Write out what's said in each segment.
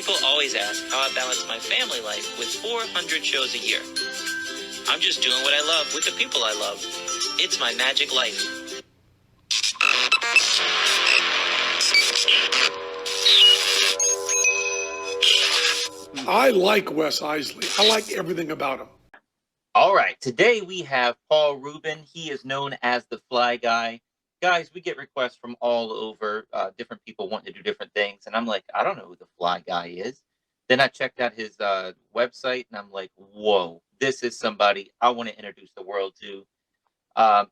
People always ask how I balance my family life with 400 shows a year. I'm just doing what I love with the people I love. It's my magic life. I like Wes Iseli. I like everything about him. All right, today we have Paul Rubin. He is known as the Fly Guy. Guys, we get requests from all over, different people wanting to do different things. And I'm like, I don't know who the Fly Guy is. Then I checked out his website and I'm like, whoa, this is somebody I want to introduce the world to.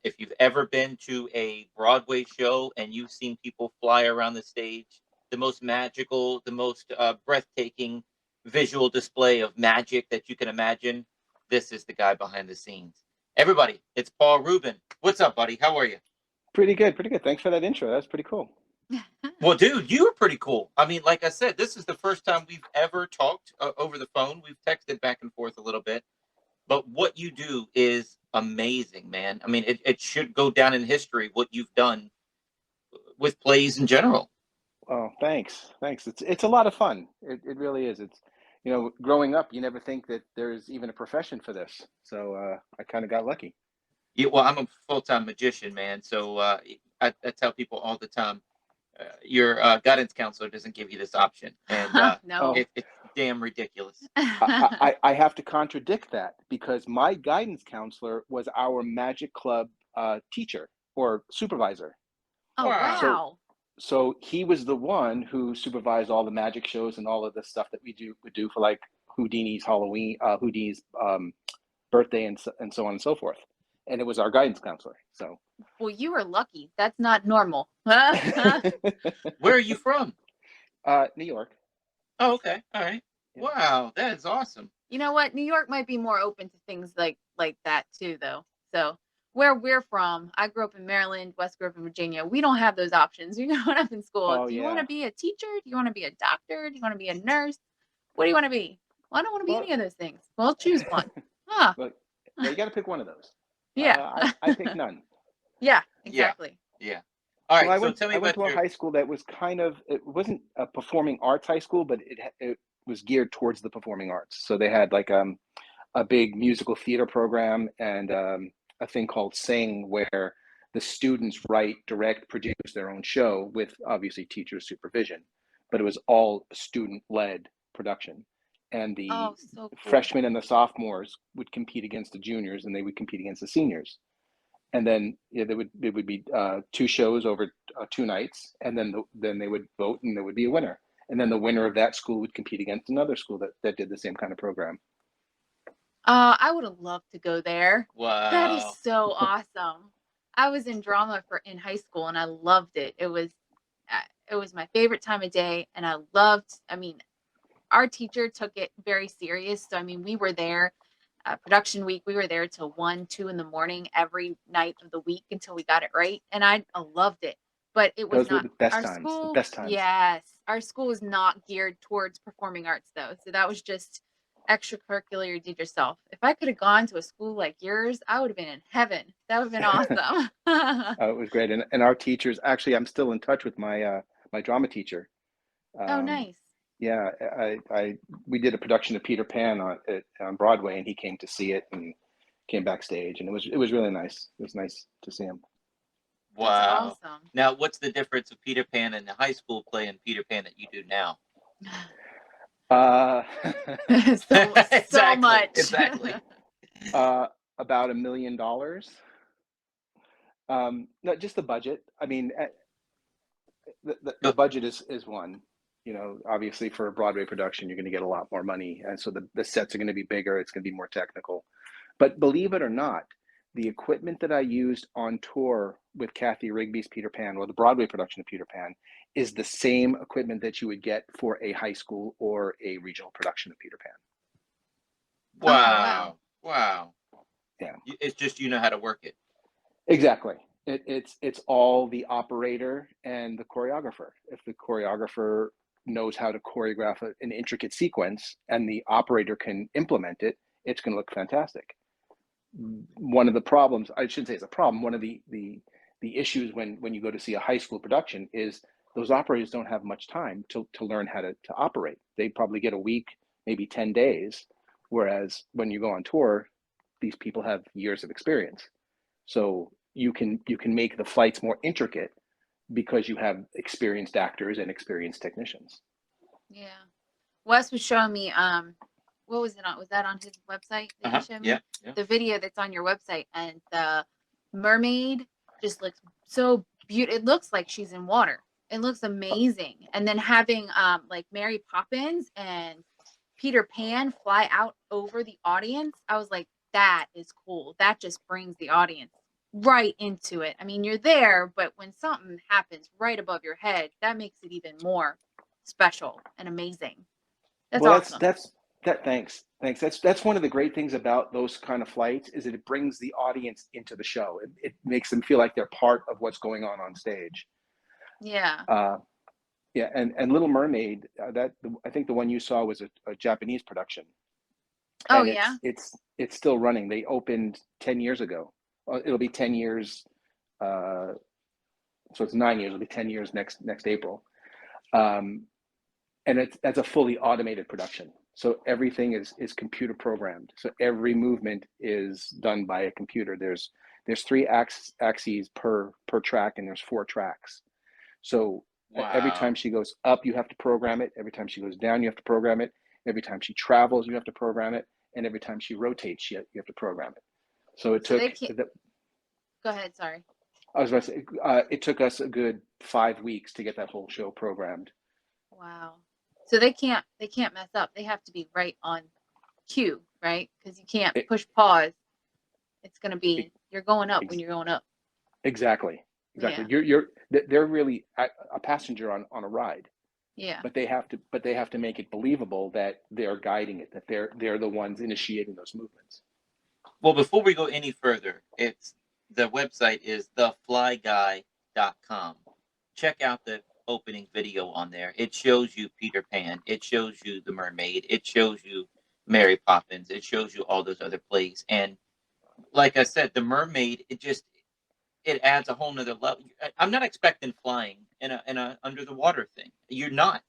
If you've ever been to a Broadway show and you've seen people fly around the stage, the most magical, the most breathtaking visual display of magic that you can imagine, this is the guy behind the scenes. Everybody, it's Paul Rubin. What's up, buddy? How are you? Pretty good, pretty good. Thanks for that intro. That's pretty cool. Well, dude, you were pretty cool. I mean, like I said, this is the first time we've ever talked over the phone. We've texted back and forth a little bit. But what you do is amazing, man. I mean, it should go down in history, what you've done with plays in general. Oh, thanks. It's a lot of fun. It really is. It's, growing up, you never think that there's even a profession for this. So I kind of got lucky. Yeah, well, I'm a full-time magician, man. So I tell people all the time, your guidance counselor doesn't give you this option. And no. It's damn ridiculous. I have to contradict that because my guidance counselor was our Magic Club teacher or supervisor. Oh, wow. So he was the one who supervised all the magic shows and all of the stuff that would do for like Houdini's Halloween, Houdini's birthday and so on and so forth. And it was our guidance counselor. So. Well, you were lucky. That's not normal. Where are you from? New York. Oh, okay. All right. Yeah. Wow, that is awesome. You know what? New York might be more open to things like that too, though. So where we're from, I grew up in Maryland, Wes grew up in Virginia. We don't have those options. You're growing up in school. Oh, do you want to be a teacher? Do you want to be a doctor? Do you want to be a nurse? What do you want to be? Well, I don't want to be any of those things. Well, choose one. Huh. Look, you got to pick one of those. Yeah. I pick none. Yeah, exactly. Yeah. All right. Well, tell me I went to a high school that was it wasn't a performing arts high school, but it was geared towards the performing arts. So they had like a big musical theater program and a thing called Sing, where the students write, direct, produce their own show with obviously teacher supervision, but it was all student-led production. And the so cool. freshmen and the sophomores would compete against the juniors, and they would compete against the seniors. And then it would be 2 shows over 2 nights, and then they would vote, and there would be a winner. And then the winner of that school would compete against another school that did the same kind of program. I would have loved to go there. Wow. That is so awesome. I was in drama in high school and I loved it. It was my favorite time of day. And our teacher took it very serious. So, we were there production week. We were there till 1, 2 in the morning every night of the week until we got it right. And I loved it. But it was not the best our times. school. The best times. Yes. Our school was not geared towards performing arts though. So that was just extracurricular you did yourself. If I could have gone to a school like yours, I would have been in heaven. That would have been awesome. It was great. And our teachers, actually, I'm still in touch with my my drama teacher. Oh, nice. Yeah, we did a production of Peter Pan on Broadway, and he came to see it and came backstage, and it was really nice. It was nice to see him. Wow. That's awesome. Now, what's the difference of Peter Pan in the high school play and Peter Pan that you do now? So much. Exactly. About $1 million. No, just the budget. The budget is one. Obviously for a Broadway production, you're going to get a lot more money, and so the sets are going to be bigger. It's going to be more technical. But believe it or not, the equipment that I used on tour with Kathy Rigby's Peter Pan, or the Broadway production of Peter Pan, is the same equipment that you would get for a high school or a regional production of Peter Pan. Wow. Wow. Yeah. It's just you know how to work it. Exactly. It's all the operator and the choreographer. If the choreographer knows how to choreograph an intricate sequence and the operator can implement it, it's going to look fantastic. One of the problems, I shouldn't say it's a problem, one of the issues when you go to see a high school production is those operators don't have much time to learn how to operate. They probably get a week, maybe 10 days. Whereas when you go on tour, these people have years of experience. So you can make the flights more intricate because you have experienced actors and experienced technicians. Yeah. Wes was showing me what was it on? Was that on his website that you showed me? Yeah. The video that's on your website, and the mermaid just looks so beautiful. It looks like she's in water. It looks amazing. And then having like Mary Poppins and Peter Pan fly out over the audience, I was like, that is cool. That just brings the audience right into it. I mean, you're there, but when something happens right above your head, that makes it even more special and amazing. That's awesome. Thanks. That's one of the great things about those kind of flights is that it brings the audience into the show. It makes them feel like they're part of what's going on stage. Yeah. Yeah, and Little Mermaid, I think the one you saw was a Japanese production. Oh, and yeah. It's still running. They opened 10 years ago. It'll be 10 years. So it's 9 years. It'll be 10 years next April. And it's a fully automated production. So everything is computer programmed. So every movement is done by a computer. There's 3 axes per track, and there's 4 tracks. So every time she goes up, you have to program it. Every time she goes down, you have to program it. Every time she travels, you have to program it. And every time she rotates, you have to program it. So it took. Go ahead. Sorry. I was about to say, it took us a good 5 weeks to get that whole show programmed. Wow. So they can't mess up. They have to be right on cue, right? Because you can't push pause. It's going to be, you're going up when you're going up. Exactly. Yeah. They're really a passenger on a ride. Yeah. But they have to make it believable that they're guiding it, that they're the ones initiating those movements. Well, before we go any further, the website is theflyguy.com. Check out the opening video on there. It shows you Peter Pan. It shows you the mermaid. It shows you Mary Poppins. It shows you all those other plays. And like I said, the mermaid, it adds a whole nother level. I'm not expecting flying in a under the water thing. You're not.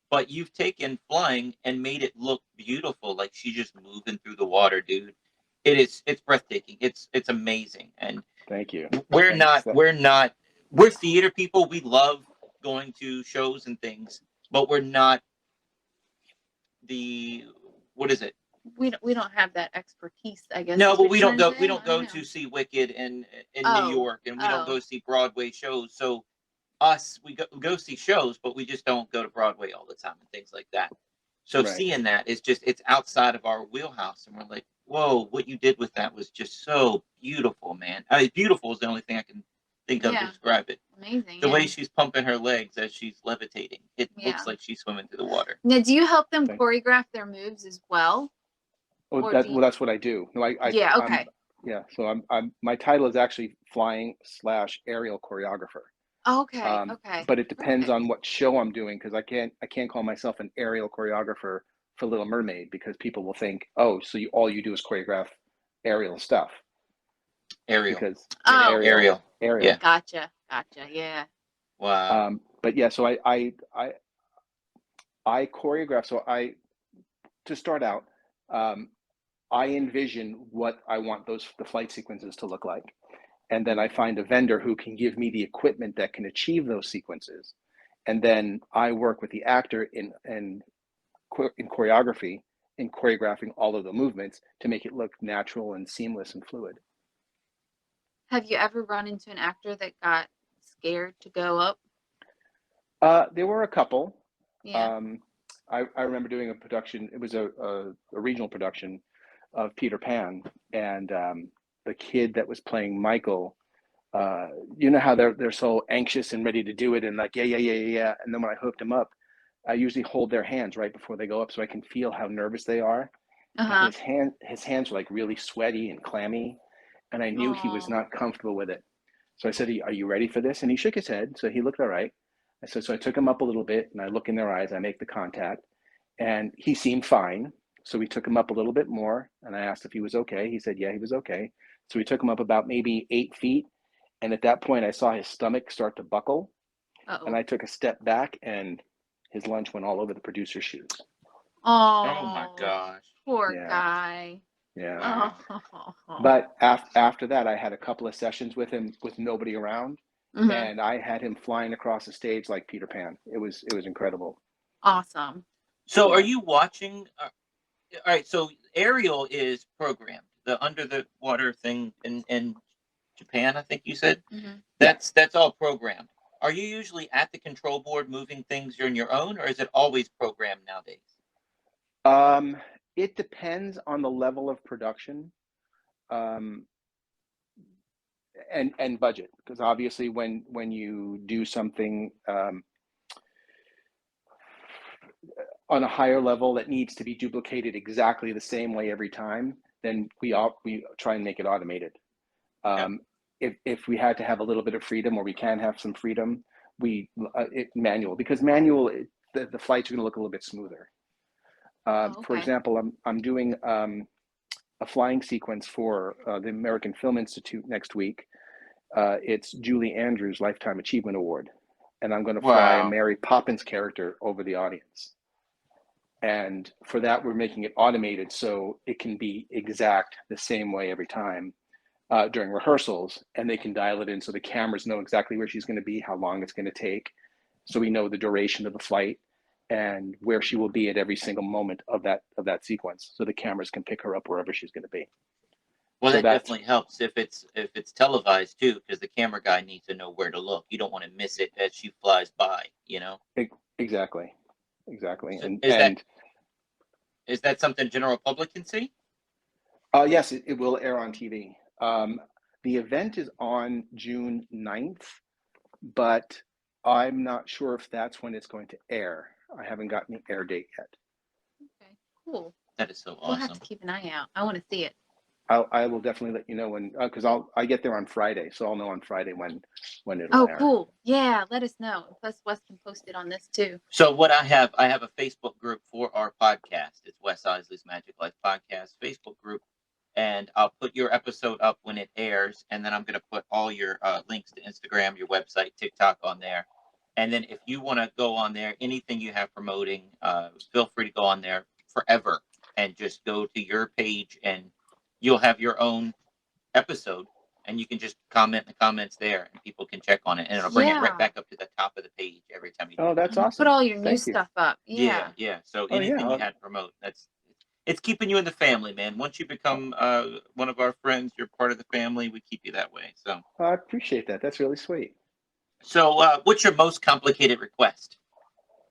But you've taken flying and made it look beautiful, like she's just moving through the water, dude. It's breathtaking. It's amazing. And thank you. We're theater people. We love going to shows and things, but we're not what is it? We don't have that expertise, I guess. No, but we don't go to see Wicked in New York, and we don't go see Broadway shows. So we go see shows, but we just don't go to Broadway all the time and things like that. So seeing that is it's outside of our wheelhouse, and we're like, whoa, what you did with that was just so beautiful, man. I mean, beautiful is the only thing I can think of to describe it. Amazing. The way she's pumping her legs as she's levitating, it looks like she's swimming through the water. Now, do you help them choreograph their moves as well? Oh, that's what I do. No, okay. So my title is actually flying/aerial choreographer. Okay. Okay. But it depends on what show I'm doing, because I can't call myself an aerial choreographer for Little Mermaid, because people will think, oh, so all you do is choreograph aerial stuff. Aerial. Because aerial. Yeah. Gotcha. Yeah. Wow. But yeah, so I choreograph. So to start out, I envision what I want the flight sequences to look like. And then I find a vendor who can give me the equipment that can achieve those sequences. And then I work with the actor in choreography, in choreographing all of the movements to make it look natural and seamless and fluid. Have you ever run into an actor that got scared to go up? There were a couple. Yeah. I remember doing a production. It was a regional production of Peter Pan, and the kid that was playing Michael, you know how they're so anxious and ready to do it, and like yeah. And then when I hooked them up, I usually hold their hands right before they go up, so I can feel how nervous they are. Uh-huh. His hands were like really sweaty and clammy, and I knew he was not comfortable with it. So I said, "Are you ready for this?" And he shook his head, so he looked all right. I said, so I took him up a little bit, and I look in their eyes, I make the contact, and he seemed fine. So we took him up a little bit more, and I asked if he was okay. He said, yeah, he was okay. So we took him up about maybe 8 feet, and at that point, I saw his stomach start to buckle, and Uh-oh. I took a step back, and his lunch went all over the producer's shoes. Oh my gosh. Poor Yeah. guy. Yeah. Oh. But after that, I had a couple of sessions with him with nobody around, Mhm. and I had him flying across the stage like Peter Pan. It was incredible. Awesome. So are Yeah. you watching? All right. So Ariel is programmed, the under the water thing in Japan, I think you said. Mhm. That's all programmed. Are you usually at the control board moving things on your own, or is it always programmed nowadays? It depends on the level of production, and budget, because obviously when you do something on a higher level that needs to be duplicated exactly the same way every time, then we try and make it automated. If we had to have a little bit of freedom, or we can have some freedom, manual, because manual, the flights are going to look a little bit smoother. For Okay. example, I'm doing a flying sequence for the American Film Institute next week. It's Julie Andrews' Lifetime Achievement Award, and I'm going to fly a Wow. Mary Poppins character over the audience. And for that, we're making it automated so it can be exact the same way every time during rehearsals, and they can dial it in so the cameras know exactly where she's going to be, how long it's going to take, so we know the duration of the flight and where she will be at every single moment of that sequence, so the cameras can pick her up wherever she's going to be. Well, So that that's definitely helps if it's televised too, because the camera guy needs to know where to look. You don't want to miss it as she flies by. exactly, So and is that something general public can see? yes, it will air on TV. The event is on June 9th, but I'm not sure if that's when it's going to air. I haven't gotten the air date yet. Okay. Cool. That is so We'll have awesome. to keep an eye out. I want to see it. I will definitely let you know when, because I get there on Friday, so I'll know on Friday when it'll Oh, air. cool. Yeah, let us know. Plus, Wes can post it on this too. So what I have a Facebook group for our podcast. It's Wes Iseli's Magiclife podcast Facebook group, and I'll put your episode up when it airs, and then I'm going to put all your links to Instagram, your website, TikTok on there. And then if you want to go on there, anything you have promoting, feel free to go on there forever and just go to your page, and you'll have your own episode, and you can just comment in the comments there, and people can check on it, and it'll bring it right back up to the top of the page every time you do Oh, it. that's Put awesome. all your new Thank you. stuff up. Yeah. Yeah. So Oh, anything yeah. you had to promote, it's keeping you in the family, man. Once you become one of our friends, you're part of the family. We keep you that way. So I appreciate that. That's really sweet. what's your most complicated request?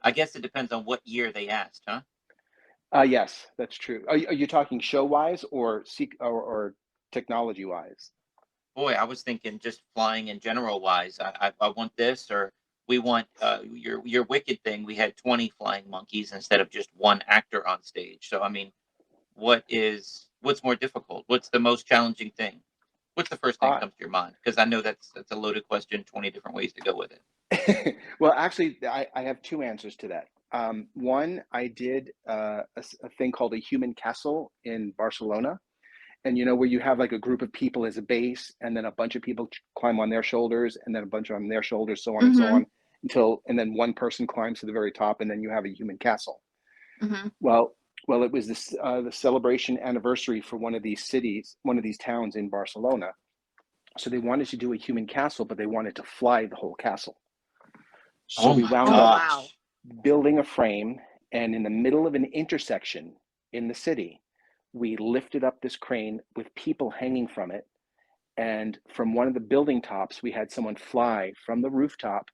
I guess it depends on what year they asked, huh? Yes, that's true. Are you talking show wise or technology wise? Boy, I was thinking just flying in general wise. I want this, or we want your Wicked thing. We had 20 flying monkeys instead of just one actor on stage. So I mean, what's more difficult? What's the most challenging thing? What's the first thing that comes to your mind? Because I know that's a loaded question, 20 different ways to go with it. Well, actually, I have two answers to that. One, I did a thing called a human castle in Barcelona, and where you have like a group of people as a base, and then a bunch of people climb on their shoulders, and then a bunch on their shoulders, so on and so on, and then one person climbs to the very top, and then you have a human castle. Well, it was the celebration anniversary for one of these towns in Barcelona. So they wanted to do a human castle, but they wanted to fly the whole castle. So we wound up building a frame, and in the middle of an intersection in the city, we lifted up this crane with people hanging from it. And from one of the building tops, we had someone fly from the rooftop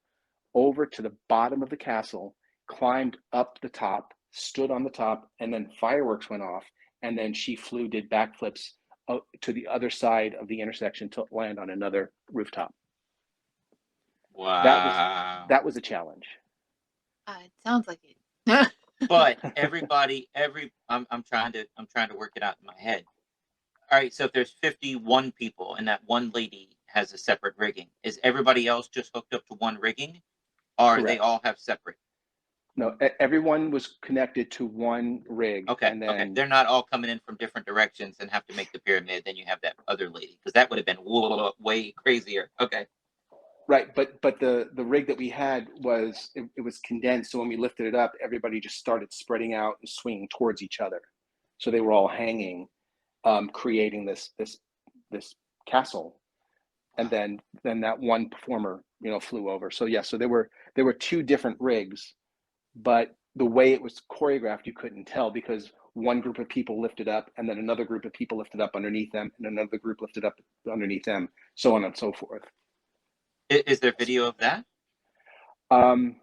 over to the bottom of the castle, climbed up the top, stood on the top, and then fireworks went off. And then she did backflips to the other side of the intersection to land on another rooftop. Wow. That was a challenge. It sounds like it. But I'm trying to work it out in my head. All right, so if there's 51 people and that one lady has a separate rigging, is everybody else just hooked up to one rigging, or Correct. they all have separate? No, everyone was connected to one rig. Okay, and then okay. They're not all coming in from different directions and have to make the pyramid. Then you have that other lady, because that would have been way crazier. Okay. Right, but the rig that we had was it was condensed, so when we lifted it up, everybody just started spreading out and swinging towards each other. So they were all hanging, creating this castle, and then that one performer, flew over. So yeah, so there were two different rigs, but the way it was choreographed, you couldn't tell because one group of people lifted up, and then another group of people lifted up underneath them, and another group lifted up underneath them, so on and so forth. Is there video of that? Um,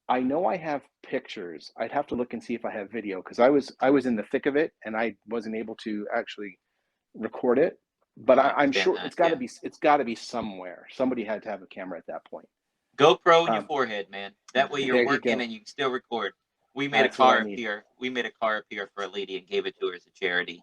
I know I have pictures. I'd have to look and see if I have video because I was in the thick of it and I wasn't able to actually record it. But I I'm understand sure that, it's got to be somewhere. Somebody had to have a camera at that point. GoPro in your Um, forehead, man. That way you're there you working go. and you can still record. We made That's a what I car need. appear. We made a car appear for a lady and gave it to her as a charity.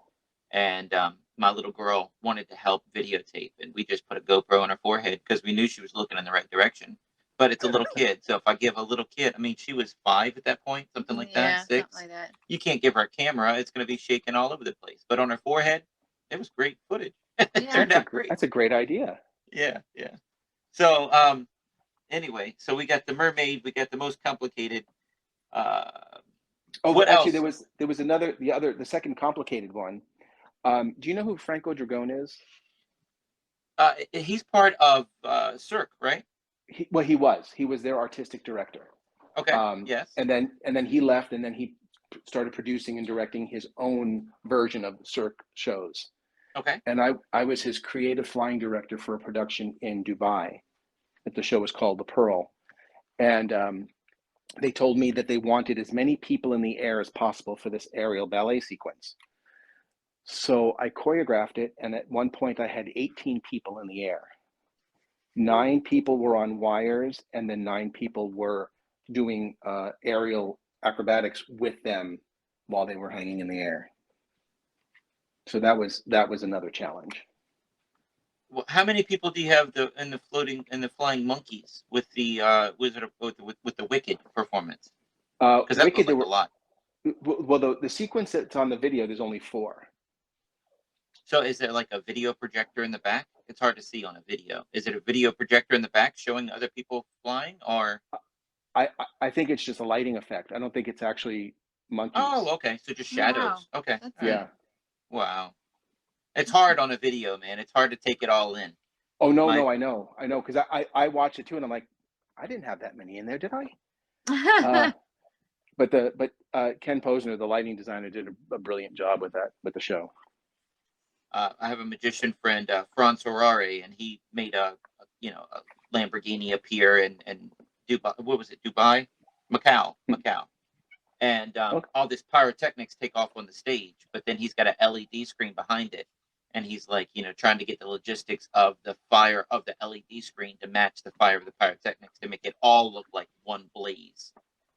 And my little girl wanted to help videotape, and we just put a GoPro on her forehead because we knew she was looking in the right direction. But it's a little kid, so if I give a little kid, I mean, she was 5 at that point, something like that, Yeah, 6. something like that. You can't give her a camera; it's going to be shaking all over the place. But on her forehead, it was great footage. It Yeah. turned out great. That's a great idea. Yeah, yeah. So anyway, so we got the mermaid, we got the most complicated. Uh, Oh, what actually, else? there was the second complicated one. Do you know who Franco Dragone is? He's part of Cirque, right? He was their artistic director. Okay. Yes. And then he left, and then he started producing and directing his own version of the Cirque shows. Okay. And I was his creative flying director for a production in Dubai. That the show was called The Pearl, and they told me that they wanted as many people in the air as possible for this aerial ballet sequence. So I choreographed it, and at one point I had 18 people in the air. 9 people were on wires, and then 9 people were doing aerial acrobatics with them while they were hanging in the air. So that was another challenge. Well, how many people do you have in the flying monkeys with the Wizard of with the Wicked performance? Because that Wicked, feels there like a were lot. well the sequence that's on the video. There's only 4. So is there like a video projector in the back? It's hard to see on a video. Is it a video projector in the back showing other people flying, or? I think it's just a lighting effect. I don't think it's actually monkeys. Oh, okay. So just Oh, wow. shadows. Okay. That's All right. Yeah. Wow. It's hard on a video, man. It's hard to take it all in. Oh no, My- no, I know, because I watched it too, and I'm like, I didn't have that many in there, did I? But Ken Posner, the lighting designer, did a brilliant job with the show. I have a magician friend, Franz Horare, and he made a Lamborghini appear in Dubai. What was it? Dubai, Macau. And Okay. all this pyrotechnics take off on the stage, but then he's got an LED screen behind it, and he's like, trying to get the logistics of the fire of the LED screen to match the fire of the pyrotechnics to make it all look like one blaze.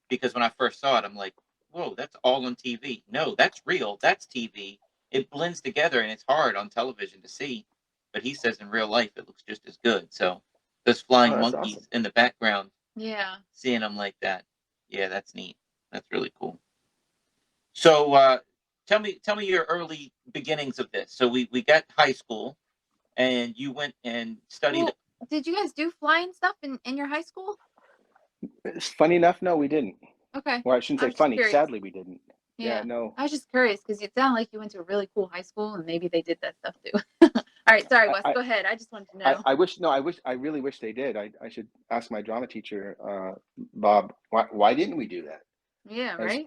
Because when I first saw it, I'm like, whoa, that's all on TV. No, that's real. That's TV. It blends together, and it's hard on television to see. But he says in real life, it looks just as good. So those flying Oh, that's monkeys awesome. in the background, Yeah. seeing them like that, yeah, that's neat. That's really cool. So tell me your early beginnings of this. So we got high school, and you went and studied. Well, did you guys do flying stuff in your high school? Funny enough, no, we didn't. Okay. Well, I shouldn't I say was just funny. curious. Sadly, we didn't. Yeah. Yeah, no. I was just curious because it sounded like you went to a really cool high school and maybe they did that stuff too. All right, sorry, Wes, go ahead. I just wanted to know. I really wish they did. I should ask my drama teacher, Bob, why didn't we do that? Yeah, As right?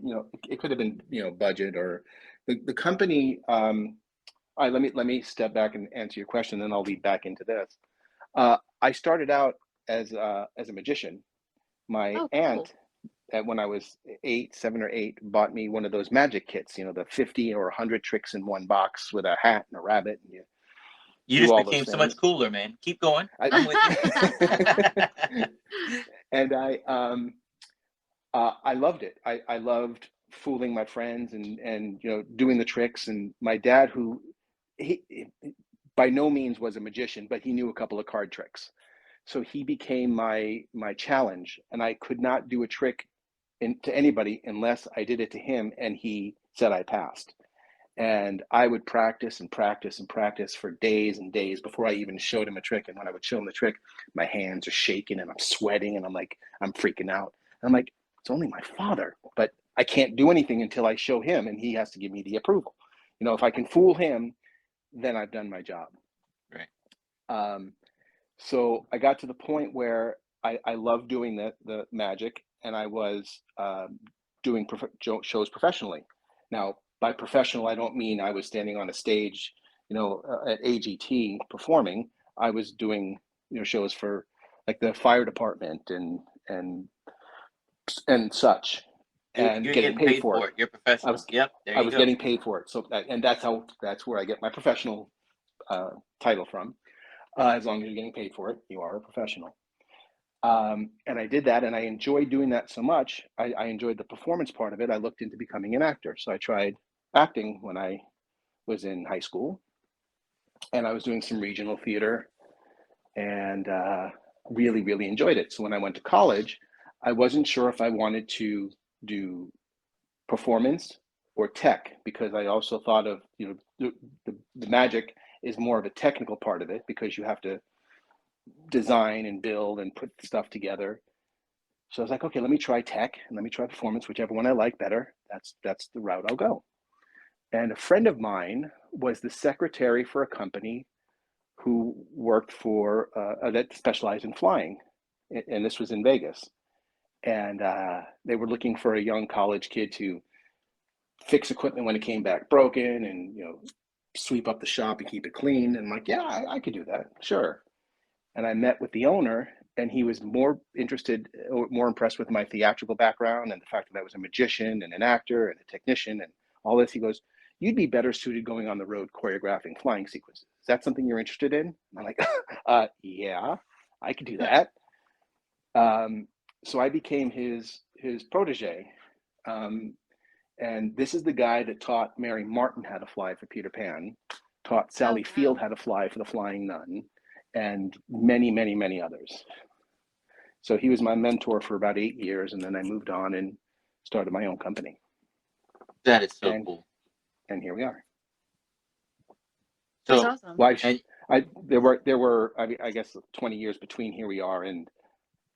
it could have been, budget or the company. All right, let me step back and answer your question, then I'll lead back into this. I started out as a magician. My Oh, cool. aunt, when I was 7 or 8, bought me one of those magic kits. The 50 or 100 tricks in one box with a hat and a rabbit. And You do just all became those so much things. cooler, man. Keep going. I- I'm with you. And I loved it. I loved fooling my friends and doing the tricks. And my dad, who he by no means was a magician, but he knew a couple of card tricks. So he became my challenge, and I could not do a trick to anybody unless I did it to him, and he said I passed. And I would practice and practice and practice for days and days before I even showed him a trick. And when I would show him the trick, my hands are shaking and I'm sweating and I'm like, I'm freaking out. And I'm like, it's only my father, but I can't do anything until I show him and he has to give me the approval. You know, if I can fool him, then I've done my job. Right. So I got to the point where I loved doing the magic, and I was doing shows professionally. Now, by professional, I don't mean I was standing on a stage, you know, at AGT performing. I was doing, you know, shows for like the fire department and such, and You're getting getting paid paid for for it. it. You're professional. was Yep. There I you was go. getting paid for it. So and that's where I get my professional title from. As long as you're getting paid for it, you are a professional. And I did that, and I enjoyed doing that so much. I enjoyed the performance part of it. I looked into becoming an actor. So I tried acting when I was in high school, and I was doing some regional theater, and really, really enjoyed it. So when I went to college, I wasn't sure if I wanted to do performance or tech, because I also thought of, you know, the magic is more of a technical part of it, because you have to design and build and put stuff together. So I was like, okay, let me try tech and let me try performance, whichever one I like better. That's the route I'll go. And a friend of mine was the secretary for a company who worked for that specialized in flying, and this was in Vegas. And they were looking for a young college kid to fix equipment when it came back broken, and, you know, sweep up the shop and keep it clean. And I'm like, yeah, I could do that, sure. And I met with the owner, and he was more interested or more impressed with my theatrical background and the fact that I was a magician and an actor and a technician and all this. He goes, you'd be better suited going on the road choreographing flying sequences. Is that something you're interested in? I'm like, yeah, I could do that. So I became his protege. And this is the guy that taught Mary Martin how to fly for Peter Pan, taught Sally Field how to fly for the Flying Nun, and many, many, many others. So he was my mentor for about 8 years, and then I moved on and started my own company. That is so cool. And here we are. That's So awesome. Why there were I guess 20 years between here we are and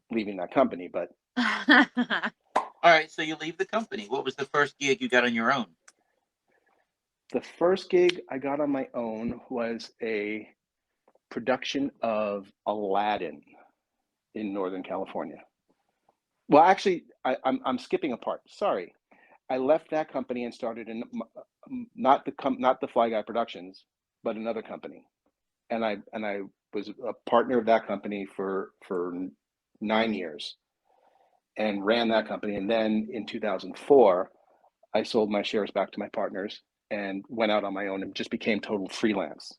leaving that company, but all right, so you leave the company. What was the first gig you got on your own? the first gig I got on my own was a production of Aladdin in Northern California. Well, actually, I'm skipping a part. Sorry, I left that company and started in not the Fly Guy Productions, but another company, and I was a partner of that company for 9 years, and ran that company. And then in 2004, I sold my shares back to my partners and went out on my own and just became total freelance.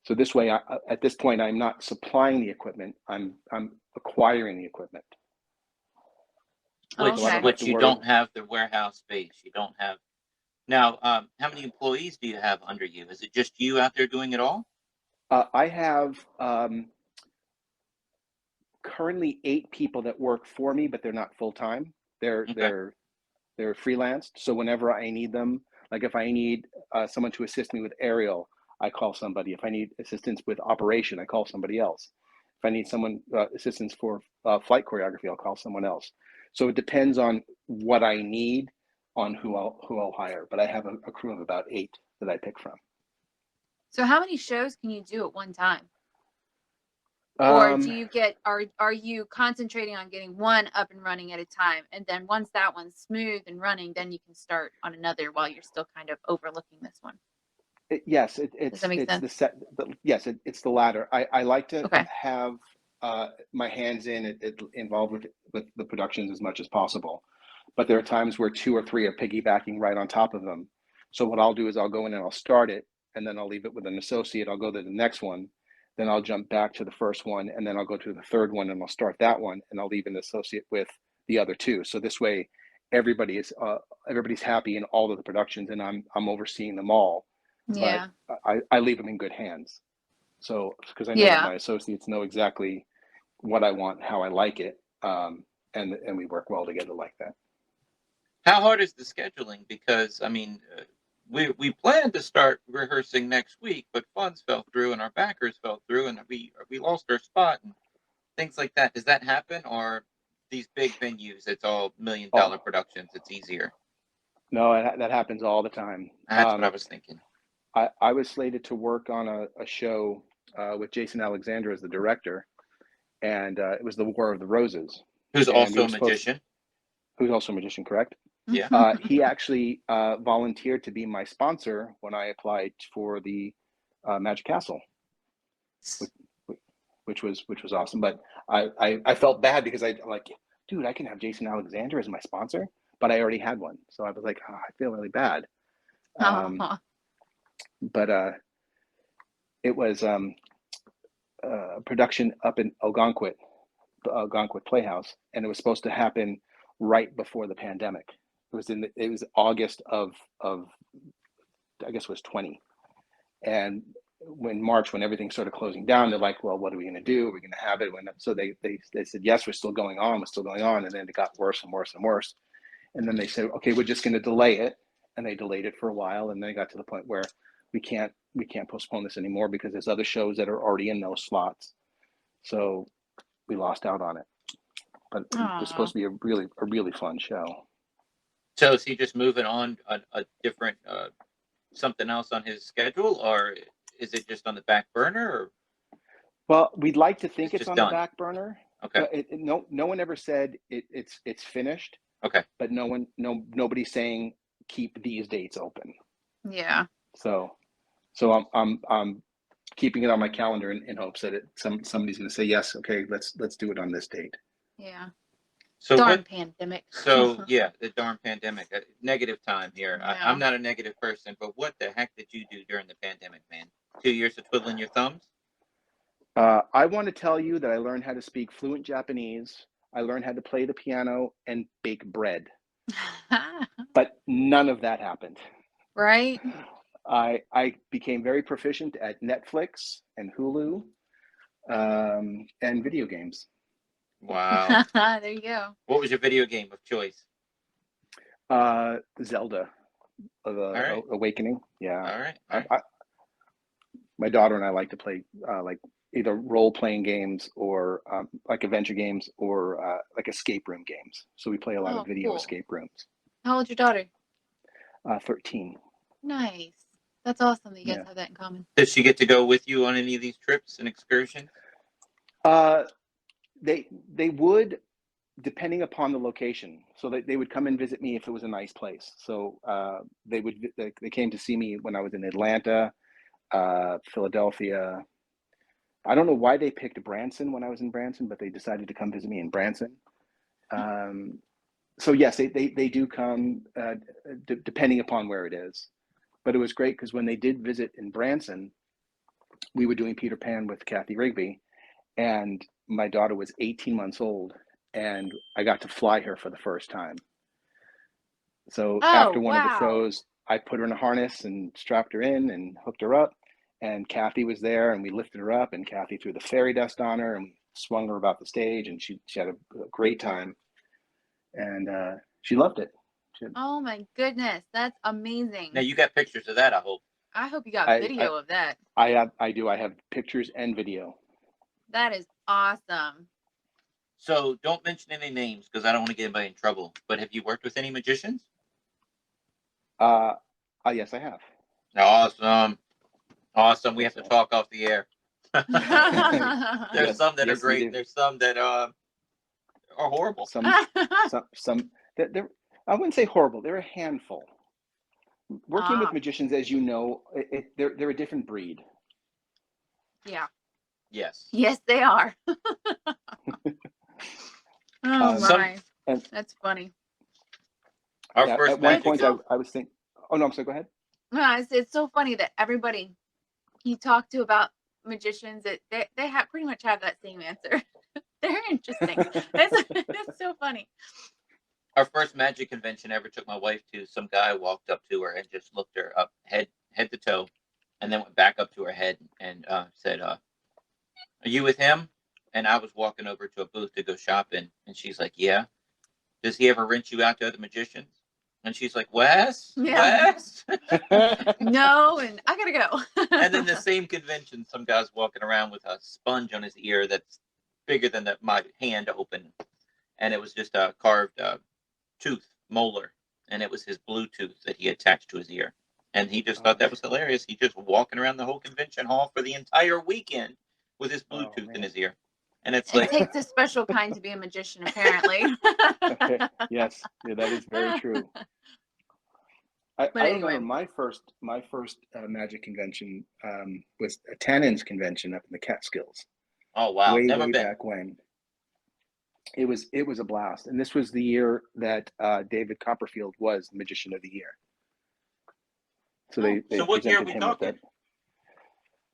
So this way, at this point, I'm not supplying the equipment. I'm acquiring the equipment. Which you don't have the warehouse space. You don't have. Now, how many employees do you have under you? Is it just you out there doing it all? I have currently 8 people that work for me, but they're not full time. They're freelanced. So whenever I need them, like if I need someone to assist me with aerial, I call somebody. If I need assistance with operation, I call somebody else. If I need someone assistance for flight choreography, I'll call someone else. So it depends on what I need, on who I'll hire. But I have a crew of about 8 that I pick from. So how many shows can you do at one time? Or do you are you concentrating on getting one up and running at a time, and then once that one's smooth and running, then you can start on another while you're still kind of overlooking this one? Yes, Does that make sense? It's the latter. I like to Okay. have my hands involved with the productions as much as possible, but there are times where 2 or 3 are piggybacking right on top of them. So what I'll do is I'll go in and I'll start it, and then I'll leave it with an associate. I'll go to the next one, then I'll jump back to the first one, and then I'll go to the third one, and I'll start that one, and I'll leave an associate with the other 2. So this way, everybody's happy in all of the productions, and I'm overseeing them all. Yeah. But I leave them in good hands. So because I know that my associates know exactly what I want, how I like it, and we work well together like that. How hard is the scheduling? Because I mean, we planned to start rehearsing next week, but funds fell through and our backers fell through, and we lost our spot and things like that. Does that happen, or these big venues? It's all $1 million productions. It's easier. No, that happens all the time. That's what I was thinking. I was slated to work on a show with Jason Alexander as the director, and it was the War of the Roses. Who's And also a magician. Who's also a magician, correct? Yeah. He actually volunteered to be my sponsor when I applied for the Magic Castle, which was awesome. But I felt bad because I'm like, dude, I can have Jason Alexander as my sponsor, but I already had one, so I was like, oh, I feel really bad. But it was a production up in Algonquin Playhouse, and it was supposed to happen right before the pandemic. It was August of I guess it was 20, and when March, when everything started closing down, they're like, well, what are we going to do? Are we going to have it? So they said, yes, we're still going on, and then it got worse and worse and worse, and then they said, okay, we're just going to delay it, and they delayed it for a while, and then it got to the point where we can't postpone this anymore because there's other shows that are already in those slots, so we lost out on it. But it was supposed to be a really fun show. So is he just moving on a different something else on his schedule, or is it just on the back burner? Or well, we'd like to think it's on done. the back burner. Okay. No one ever said it's finished. Okay. But nobody's saying keep these dates open. Yeah. So I'm keeping it on my calendar in hopes that somebody's going to say yes. Okay, let's do it on this date. Yeah. So darn pandemic. So yeah, the darn pandemic. Negative time here. Yeah. I'm not a negative person, but what the heck did you do during the pandemic, man? 2 years of twiddling your thumbs? I want to tell you that I learned how to speak fluent Japanese. I learned how to play the piano and bake bread. But none of that happened. Right. I became very proficient at Netflix and Hulu and video games. Wow. There you go. What was your video game of choice? Zelda right. Awakening. Yeah. All right. My daughter and I like to play like either role-playing games or like adventure games or like escape room games. So we play a lot of video escape rooms. How old's your daughter? 13. Nice. That's awesome that you guys have that in common. Does she get to go with you on any of these trips and excursions? They would, depending upon the location. So they would come and visit me if it was a nice place. So they came to see me when I was in Atlanta, Philadelphia. I don't know why they picked Branson when I was in Branson, but they decided to come visit me in Branson. So yes, they do come depending upon where it is. But it was great because when they did visit in Branson, we were doing Peter Pan with Kathy Rigby, and my daughter was 18 months old, and I got to fly her for the first time. So after one of the shows, I put her in a harness and strapped her in and hooked her up, and Kathy was there, and we lifted her up, and Kathy threw the fairy dust on her, and we swung her about the stage, and she had a great time, and she loved it. Oh my goodness, that's amazing. Now you got pictures of that, I hope. I hope you got video of that. I do. I have pictures and video. That is awesome. So don't mention any names because I don't want to get anybody in trouble. But have you worked with any magicians? Yes, I have. Awesome. We have to talk off the air. There's some that are great. There's some that are horrible. Some I wouldn't say horrible. They're a handful. Working with magicians, as you know, they're a different breed. Yeah. Yes. Yes, they are. My. That's funny. At one point, I was thinking, oh, no, I'm sorry, go ahead. No, it's so funny that everybody you talk to about magicians, that they have pretty much have that same answer. They're interesting. It's so funny. Our first magic convention I ever took my wife to, some guy walked up to her and just looked her up head to toe, and then went back up to her head and said, "Are you with him?" And I was walking over to a booth to go shopping, and she's like, "Yeah." Does he ever rent you out to other magicians? And she's like, Wes, Yeah. Wes. No, and I gotta go. And then the same convention, some guy's walking around with a sponge on his ear that's bigger than my hand open, and it was just a carved tooth molar, and it was his Bluetooth that he attached to his ear, and he just thought that was hilarious. He just walking around the whole convention hall for the entire weekend with his Bluetooth in his ear, and it's It like, takes a special kind to be a magician, apparently. Okay. Yes, yeah, that is very true. I anyway. remember my first magic convention was a Tannins convention up in the Catskills. oh wow, way never been. back when. It was a blast, and this was the year that David Copperfield was the Magician of the Year. So they So what year are presented we him talking? with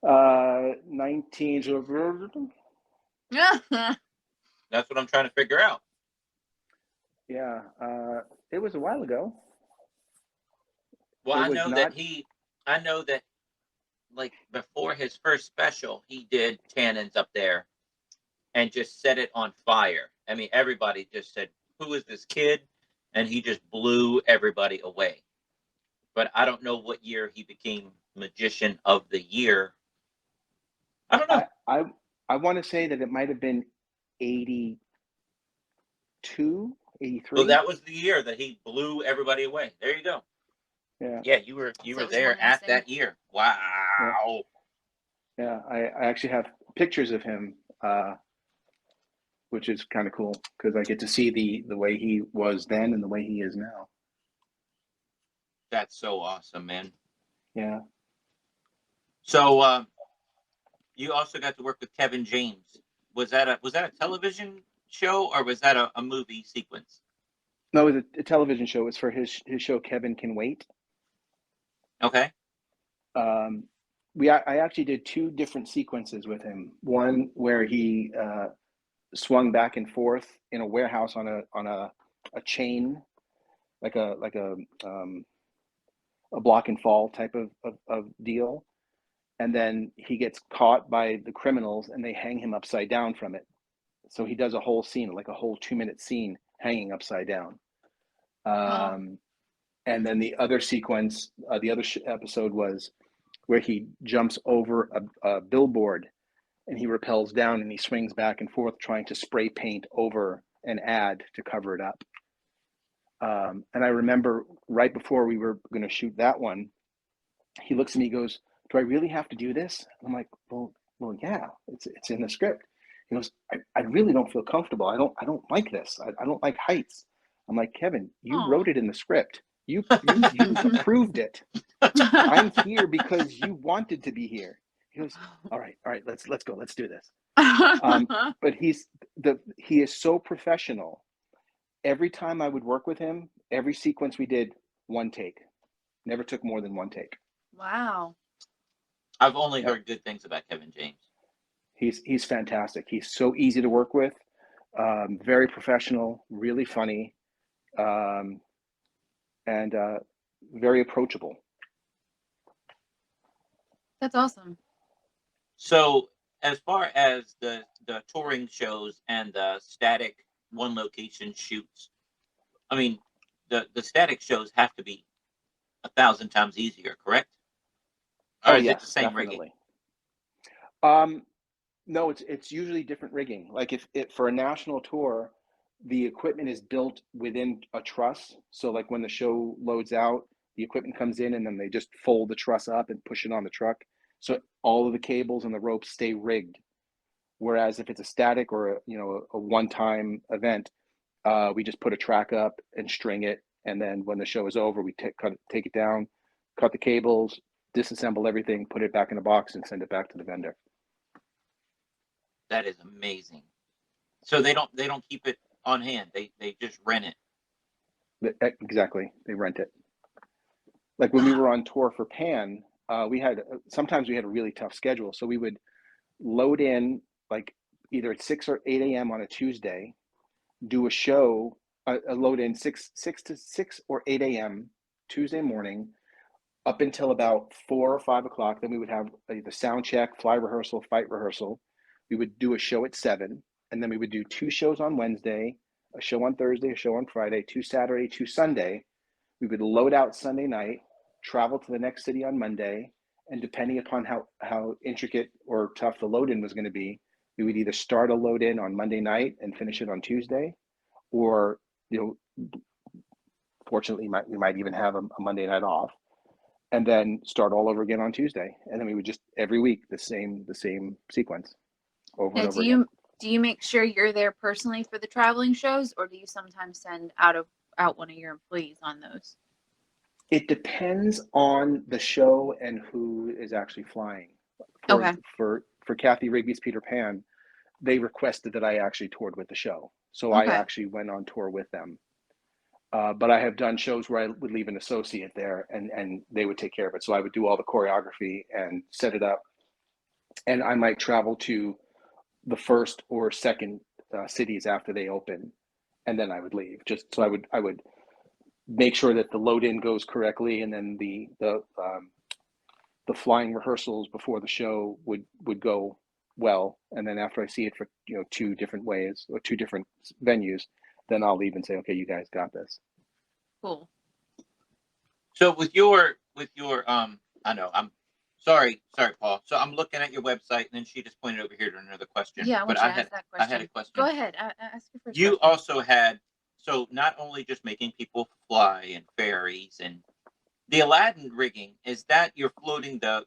it. 19. That's what I'm trying to figure out. Yeah, it was a while ago. Well, It I was know not- that like before his first special, he did Tannins up there and just set it on fire. I mean, everybody just said, "Who is this kid?" And he just blew everybody away. But I don't know what year he became Magician of the Year. I don't know. I want to say that it might have been 82, 83. So that was the year that he blew everybody away. There you go. Yeah. Yeah, you were there at that year. Wow. Yeah, I actually have pictures of him, which is kind of cool because I get to see the way he was then and the way he is now. That's so awesome, man. Yeah. So you also got to work with Kevin James. Was that a television show or was that a movie sequence? No, it was a television show. It was for his show Kevin Can Wait. Okay. I actually did two different sequences with him. One where he swung back and forth in a warehouse on a chain, like a block and fall type of deal, and then he gets caught by the criminals and they hang him upside down from it. So he does a whole scene, like a whole 2-minute scene, hanging upside down. And then the other sequence, the other episode was where he jumps over a billboard and he rappels down and he swings back and forth trying to spray paint over an ad to cover it up. And I remember right before we were going to shoot that one, he looks at me, he goes, "Do I really have to do this?" I'm like, well, yeah, it's in the script. He goes, I really don't feel comfortable. I don't like this. I don't like heights. I'm like, Kevin, you wrote it in the script. You approved it. I'm here because you wanted to be here. He goes, all right, let's go. Let's do this. But he is so professional. Every time I would work with him, every sequence we did, one take. Never took more than one take. Wow. I've only heard good things about Kevin James. He's fantastic. He's so easy to work with, very professional, really funny, and very approachable. That's awesome. So as far as the touring shows and the static one location shoots, I mean, the static shows have to be 1,000 times easier, correct? Or is it the same definitely. rigging? No, it's usually different rigging. Like if for a national tour, the equipment is built within a truss. So like when the show loads out, the equipment comes in and then they just fold the truss up and push it on the truck. So all of the cables and the ropes stay rigged. Whereas if it's a static or a one-time event, we just put a track up and string it, and then when the show is over, we take it down, cut the cables, disassemble everything, put it back in a box, and send it back to the vendor. That is amazing. So they don't keep it on hand. They just rent it. Exactly, they rent it. Like when we were on tour for Pan, sometimes we had a really tough schedule, so we would load in like either at 6 or 8 a.m. on a Tuesday, do a show, load in 6 or 8 a.m. Tuesday morning, up until about 4 or 5 o'clock. Then we would have the sound check, fly rehearsal, fight rehearsal. We would do a show at 7, and then we would do 2 shows on Wednesday, a show on Thursday, a show on Friday, 2 Saturday, 2 Sunday. We would load out Sunday night, travel to the next city on Monday, and depending upon how intricate or tough the load in was going to be, we would either start a load in on Monday night and finish it on Tuesday, or fortunately, we might even have a Monday night off, and then start all over again on Tuesday. And then we would just every week the same sequence over Now, and over again. do you make sure you're there personally for the traveling shows, or do you sometimes send out one of your employees on those? It depends on the show and who is actually flying. For Kathy Rigby's Peter Pan, they requested that I actually toured with the show, so I actually went on tour with them. But I have done shows where I would leave an associate there, and they would take care of it. So I would do all the choreography and set it up, and I might travel to the first or second cities after they open, and then I would leave. Just so I would make sure that the load in goes correctly, and then the flying rehearsals before the show would go well, and then after I see it for 2 different ways or 2 different venues, then I'll leave and say, okay, you guys got this. Cool. So with your I know I'm sorry, Paul. So I'm looking at your website, and then she just pointed over here to another question. Yeah, but I had that question. I had a question. Go ahead. Ask your first. You question. also had, so not only just making people fly and fairies and the Aladdin rigging, is that you're floating the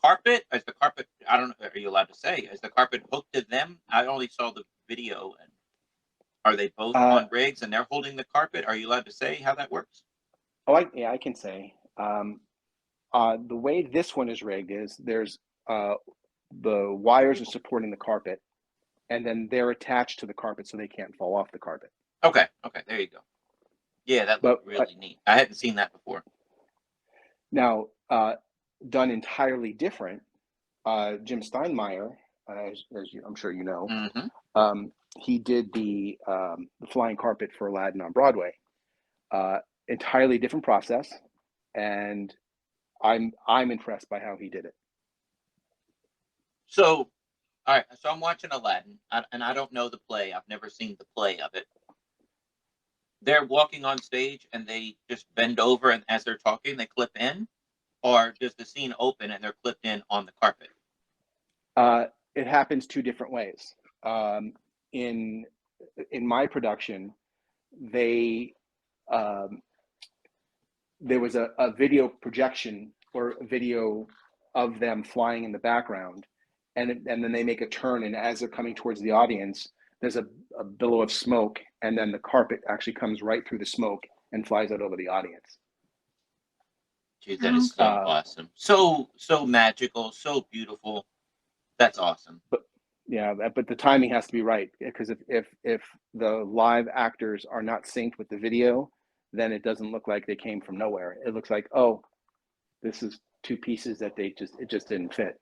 carpet? Is the carpet, I don't know, are you allowed to say, is the carpet hooked to them? I only saw the video. And are they both on rigs and they're holding the carpet? Are you allowed to say how that works? I can say. The way this one is rigged is there's the wires are supporting the carpet, and then they're attached to the carpet so they can't fall off the carpet. Okay, there you go. Yeah, that looked really neat. I hadn't seen that before. Now, done entirely different, Jim Steinmeier, as I'm sure you know, he did the flying carpet for Aladdin on Broadway. Entirely different process, and I'm impressed by how he did it. So, all right. So I'm watching Aladdin, and I don't know the play. I've never seen the play of it. They're walking on stage, and they just bend over, and as they're talking, they clip in, or does the scene open and they're clipped in on the carpet? It happens 2 different ways. In my production, there was a video projection or a video of them flying in the background, and then they make a turn, and as they're coming towards the audience, there's a billow of smoke, and then the carpet actually comes right through the smoke and flies out over the audience. Dude, that is so awesome. So magical, so beautiful. That's awesome. But the timing has to be right, because if the live actors are not synced with the video, then it doesn't look like they came from nowhere. It looks like, oh, this is 2 pieces that it just didn't fit.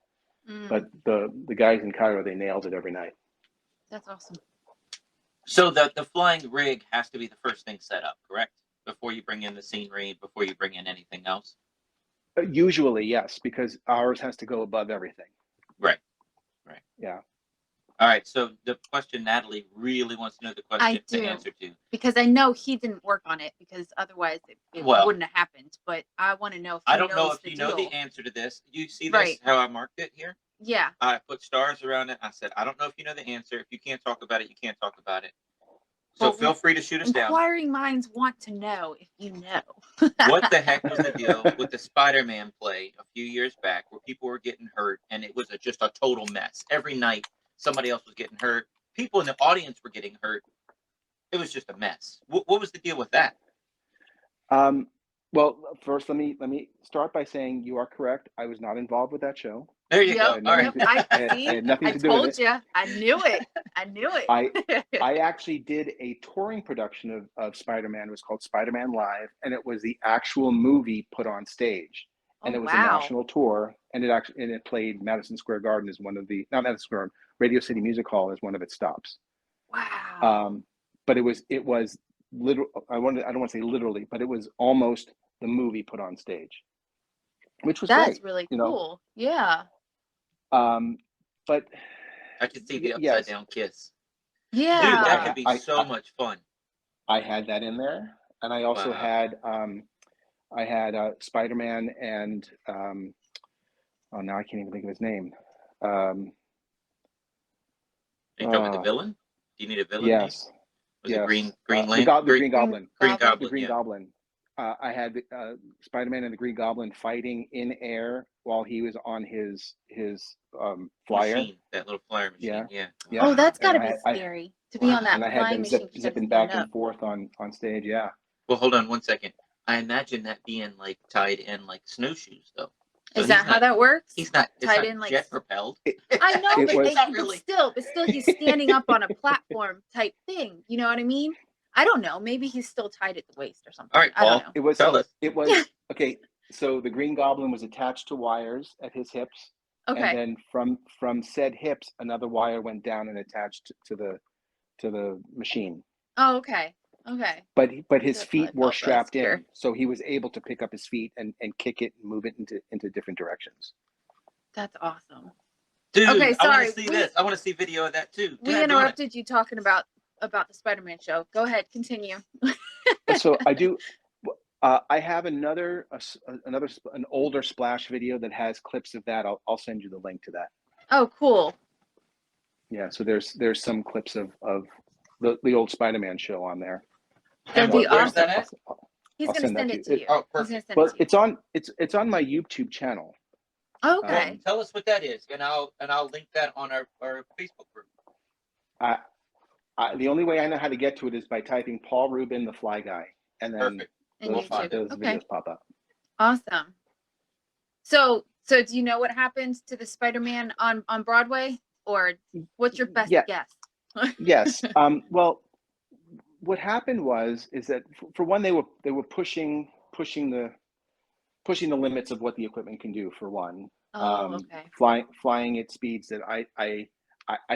But the guys in Cairo, they nailed it every night. That's awesome. So the flying rig has to be the first thing set up, correct? Before you bring in the scenery, before you bring in anything else? Usually, yes, because ours has to go above everything. Right. Yeah. All right. So the question Natalie really wants to know the answer to. Because I know he didn't work on it, because otherwise it wouldn't have happened. But I want to know if I don't know if you know the answer to this. You see this, how I marked it here? Yeah. I put stars around it. I said, I don't know if you know the answer. If you can't talk about it, you can't talk about it. So feel free to shoot us down. Inquiring minds want to know if you know. What the heck was the deal with the Spider-Man play a few years back where people were getting hurt, and it was just a total mess? Every night somebody else was getting hurt. People in the audience were getting hurt. It was just a mess. What was the deal with that? Well, first, let me start by saying you are correct. I was not involved with that show. There you go. All right. I told you. I knew it. I actually did a touring production of Spider-Man. It was called Spider-Man Live, and it was the actual movie put on stage. And it was a national tour, and it played Madison Square Garden as one of the, not Madison Square Garden, Radio City Music Hall as one of its stops. Wow. But it was literal. I don't want to say literally, but it was almost the movie put on stage, which was That's great, really cool. Yeah. But I could see the upside down kiss. Yeah. Dude, that could be so much fun. I had that in there, and I also had I had Spider-Man and oh, now I can't even think of his name. Are you talking about the villain? Do you need a villain name? Yes. Was yes. it Green the Green Goblin. Green Goblin. The Green Goblin. I had Spider-Man and the Green Goblin fighting in air while he was on his flyer. Machine, that little flyer machine. Yeah. Yeah. Oh, that's got to And be scary to be on that And I had flying them machine. zipping back and forth on stage. Yeah. Well, hold on one second. I imagine that being like tied in like snowshoes, though. So Is that how that works? He's not tied not in like jet propelled. I know, but, really... but still, he's standing up on a platform type thing. You know what I mean? I don't know. Maybe he's still tied at the waist or something. All right, Paul, I don't know. It was okay. So the Green Goblin was attached to wires at his hips. Okay. And then from said hips, another wire went down and attached to the machine. Oh, okay. Okay. But his feet were strapped in, so he was able to pick up his feet and kick it and move it into different directions. That's awesome. Dude, okay, sorry. I want to see this. I want to see video of that too. We interrupted you talking about the Spider-Man show. Go ahead, continue. So I do. I have an older Splash video that has clips of that. I'll send you the link to that. Oh, cool. Yeah, so there's some clips of the old Spider-Man show on there. That'd be awesome. Where's that at? He's going to send it to you. Oh, perfect. Well, it's on my YouTube channel. Okay. Tell us what that is, and I'll link that on our Facebook group. The only way I know how to get to it is by typing Paul Rubin, the Fly Guy, and then those videos pop up. Awesome. So do you know what happened to the Spider-Man on Broadway, or what's your best guess? Yes. Well, what happened is that for one, they were pushing the limits of what the equipment can do. For one, flying at speeds that I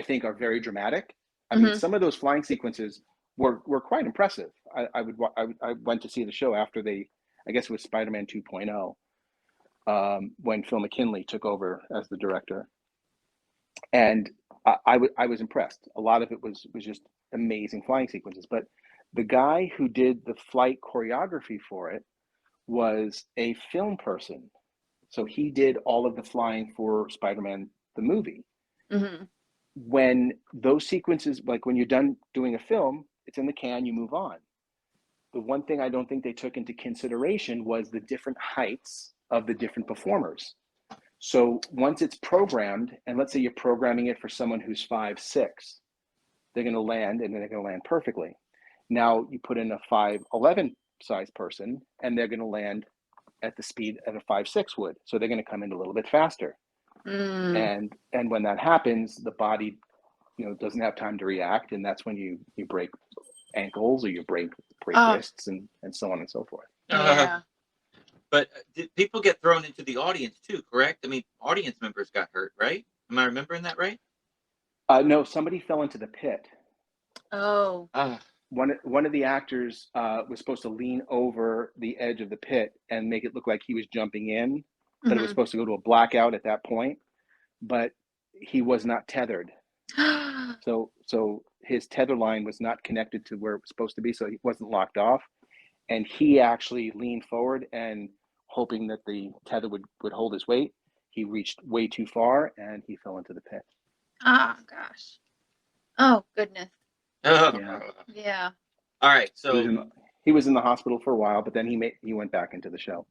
think are very dramatic. I mean, some of those flying sequences were quite impressive. I went to see the show after I guess it was Spider-Man 2.0, when Phil McKinley took over as the director, and I was impressed. A lot of it was just amazing flying sequences. But the guy who did the flight choreography for it was a film person, so he did all of the flying for Spider-Man the movie. Mm-hmm. When those sequences, like when you're done doing a film, it's in the can, you move on. The one thing I don't think they took into consideration was the different heights of the different performers. So once it's programmed, and let's say you're programming it for someone who's 5'6", they're going to land, and they're going to land perfectly. Now you put in a 5'11" size person, and they're going to land at the speed that a 5'6" would. So they're going to come in a little bit faster. And when that happens, the body, doesn't have time to react, and that's when you break ankles, or you break wrists, and so on and so forth. Yeah. But did people get thrown into the audience too, correct? I mean, audience members got hurt, right? Am I remembering that right? No, somebody fell into the pit. Oh. One of the actors was supposed to lean over the edge of the pit and make it look like he was jumping in, but it was supposed to go to a blackout at that point. But he was not tethered. So his tether line was not connected to where it was supposed to be, so he wasn't locked off. And he actually leaned forward, and hoping that the tether would hold his weight, he reached way too far, and he fell into the pit. Oh, gosh. Oh, goodness. Yeah. All right. So he was in the hospital for a while, but then he went back into the show.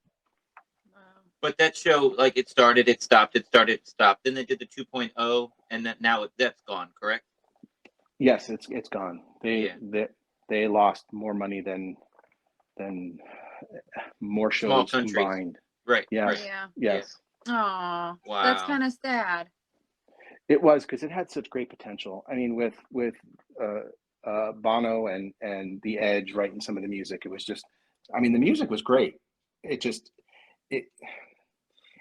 Wow. But that show, like, it started, it stopped, it started, it stopped. Then they did the 2.0, and now that's gone, correct? Yes, it's gone. They lost more money than more shows combined. Right. Yes. Yeah. Yes. Oh, wow. That's kind of sad. It was, because it had such great potential. I mean, with Bono and The Edge writing some of the music, it was just, I mean, the music was great. It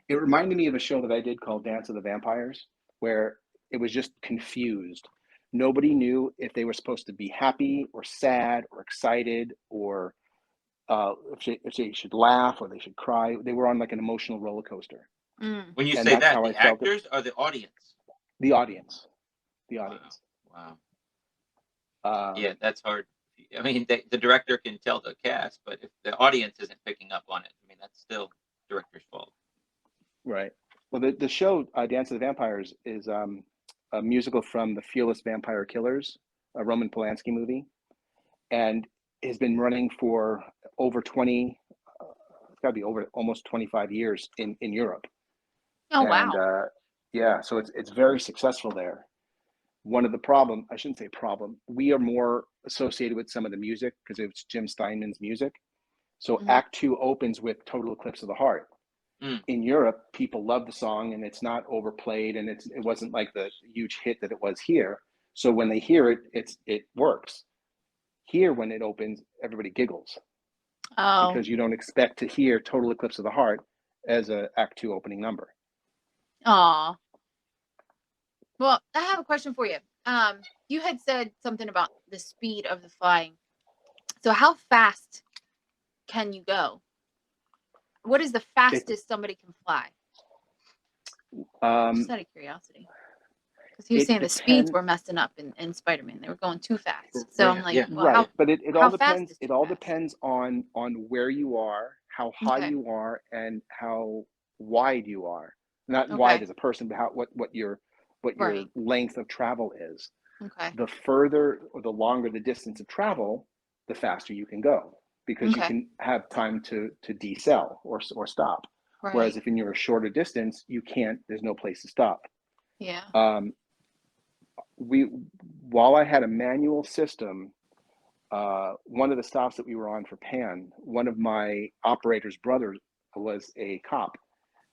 reminded me of a show that I did called Dance of the Vampires, where it was just confused. Nobody knew if they were supposed to be happy or sad or excited, or if they should laugh or they should cry. They were on like an emotional roller coaster. When you say that, the actors or the audience? The audience. Wow. Yeah, that's hard. I mean, the director can tell the cast, but if the audience isn't picking up on it, I mean, That's still director's fault. Right. Well, the show Dance of the Vampires is a musical from The Fearless Vampire Killers, a Roman Polanski movie, and has been running for over 20. It's got to be over almost 25 years in Europe. Oh, And wow. yeah, so it's very successful there. One of the I shouldn't say problem, we are more associated with some of the music because it's Jim Steinman's music. So Mhm. Act 2 opens with Total Eclipse of the Heart. In Europe, people love the song and it's not overplayed, and it wasn't like the huge hit that it was here. So when they hear it, it works. Here, when it opens, everybody giggles Oh, because you don't expect to hear Total Eclipse of the Heart as a Act 2 opening number. aw. Well, I have a question for you. You had said something about the speed of the flying. So how fast can you go? What is the fastest somebody can fly? Just out of curiosity. Because he was It saying the speeds depends. were messing up in Spider-Man. They were going too fast. So I'm like, Yeah. well, Right, but it all how fast depends. is It too all fast? depends on where you are, how high Okay. you are, and how wide you are. Not Okay. wide as a person, but what your Right. length of travel is. Okay. The further or the longer the distance of travel, the faster you can go because you Okay. can have time to decel or stop. Whereas Right. if you're a shorter distance, you can't. There's no place to stop. Yeah. While I had a manual system, one of the stops that we were on for Pan, one of my operator's brothers was a cop.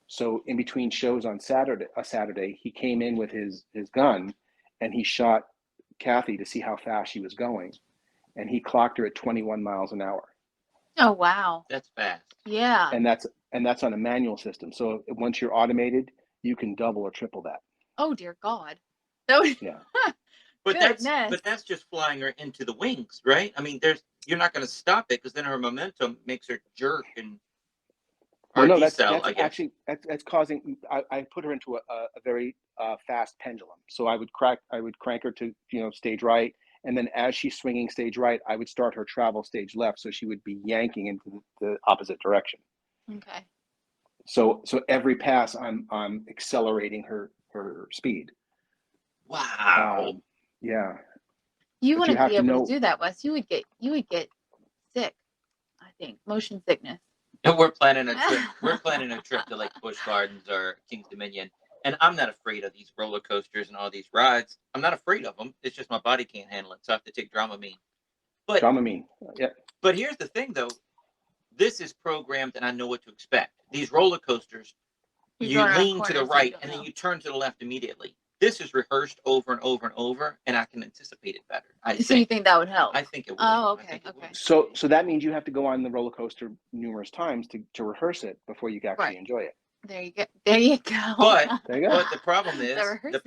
So in between shows on Saturday, he came in with his gun and he shot Kathy to see how fast she was going. And he clocked her at 21 miles an hour. Oh, wow. That's fast. Yeah. And that's on a manual system. So once you're automated, you can double or triple that. Oh, dear God. That would, Yeah. But goodness. that's just flying her into the wings, right? I mean, you're not going to stop it because then her momentum makes her jerk and Well, or no, that's decel, I guess. actually that's causing. I put her into a very fast pendulum. So I would crank her to stage right, and then as she's swinging stage right, I would start her travel stage left, so she would be yanking into the opposite direction. Okay. So every pass, I'm accelerating her speed. Wow. Yeah. You But wouldn't have be to able know. to do that, Wes. You would get sick, I think. Motion sickness. And we're planning a trip. We're planning a trip to like Busch Gardens or King's Dominion. And I'm not afraid of these roller coasters and all these rides. I'm not afraid of them. It's just my body can't handle it. So I have to take Dramamine. But Dramamine. Yeah. But here's the thing, though. This is programmed, and I know what to expect. These roller coasters, You're you going around lean to the corners and you right, don't and then know. you turn to the left immediately. This is rehearsed over and over and over, and I can anticipate it better. So you think that would help? I think it would. Oh, I okay. think it Okay. would. So that means you have to go on the roller coaster numerous times to rehearse it before you can actually Right. enjoy it. There you go. There you go. But There you go. but the problem is rehearsing.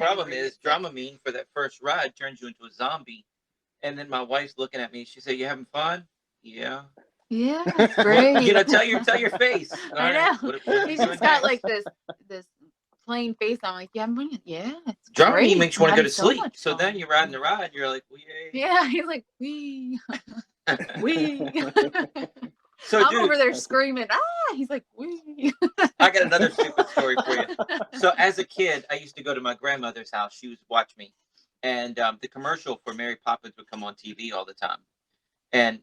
Dramamine for that first ride turns you into a zombie, and then my wife's looking at me. She said, "You having fun?" Yeah. Yeah, it's great. Tell your face. All I right. know. What are you He's doing just got next? like this plain face. I'm like, yeah, it's Dramamine great. makes you want to go to so sleep. much So fun. then you're riding the ride. You're like, well, yay. Yeah, he's like, wee. Wee. So, I'm dude, over there screaming, ah! He's like, wee. I got another stupid story for you. So as a kid, I used to go to my grandmother's house. She would watch me. And the commercial for Mary Poppins would come on TV all the time. And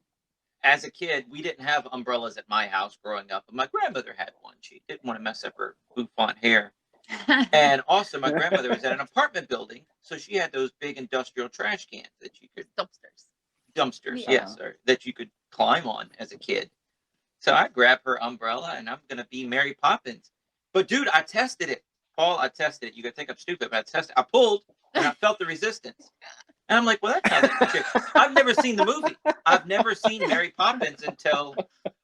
as a kid, we didn't have umbrellas at my house growing up, but my grandmother had one. She didn't want to mess up her bouffant hair. And also, my grandmother was at an apartment building, so she had those big industrial trash cans that you could dumpsters, Yeah. yes, or that you could climb on as a kid. So I grab her umbrella and I'm gonna be Mary Poppins. But dude, I tested it. Paul, I tested it. You could think I'm stupid, but I tested. I pulled and I felt the resistance. And I'm like, well, that's how the chick. I've never seen the movie. I've never seen Mary Poppins until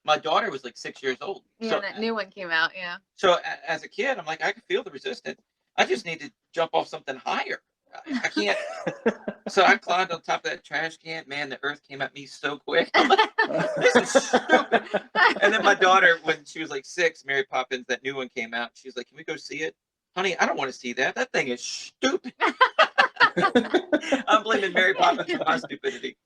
my daughter was like 6 years old. Yeah, So that new one came out, yeah. So as a kid, I'm like, I can feel the resistance. I just need to jump off something higher. I can't. So I climbed on top of that trash can. Man, the earth came at me so quick. I'm like, this is stupid. And then my daughter, when she was like 6, Mary Poppins, that new one came out. She was like, can we go see it? Honey, I don't want to see that. That thing is stupid. I'm blaming Mary Poppins for my stupidity.